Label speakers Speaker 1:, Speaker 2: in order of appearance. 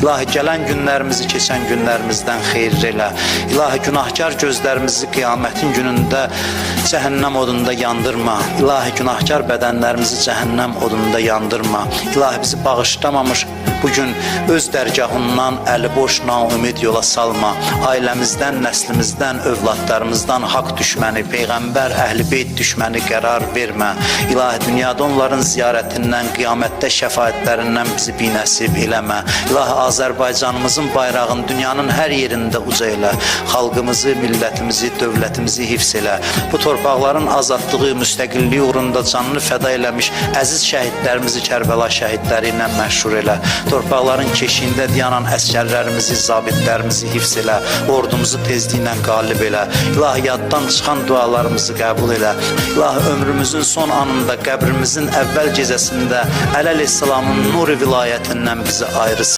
Speaker 1: İlahi gələn günlərimizi keçən günlərimizdən xeyirli elə. İlahi günahkar gözlərimizi qiyamətin günündə cəhənnəm odunda yandırma. İlahi günahkar bədənlərimizi cəhənnəm odunda yandırma. İlahi bizi bağışlamamış bugün öz dərgahından əli boş naümid yola salma. Ailəmizdən, nəslimizdən, övladlarımızdan haqq düşməni, Peyğəmbər, Əhl-i Beyt düşməni qərar vermə. İlahi dünyada onların ziyarətindən, qiyamətdə şəfaətlərindən bizi binəsib eləmə. İlahi Azərbaycanımızın bayrağını dünyanın hər yerində uca elə. Xalqımızı, millətimizi, dövlətimizi hifz elə. Bu torpaqların azadlığı, müstəqilliyi uğrunda canını fəda eləmiş əziz şəhidlərimizi Kərbəla şəhidləri ilə məşhur elə. Torpaqların keşiyində dayanan əsgərlərimizi, zabitlərimizi hifz elə. Ordumuzu tezliklə qalib elə. İlahi yaddan çıxan dualarımızı qəbul elə. İlahi ömrümüzün son anında, qəbrimizin əvvəl gecəsində Ələl-i İslamın nuri vilayətindən bizi ayrı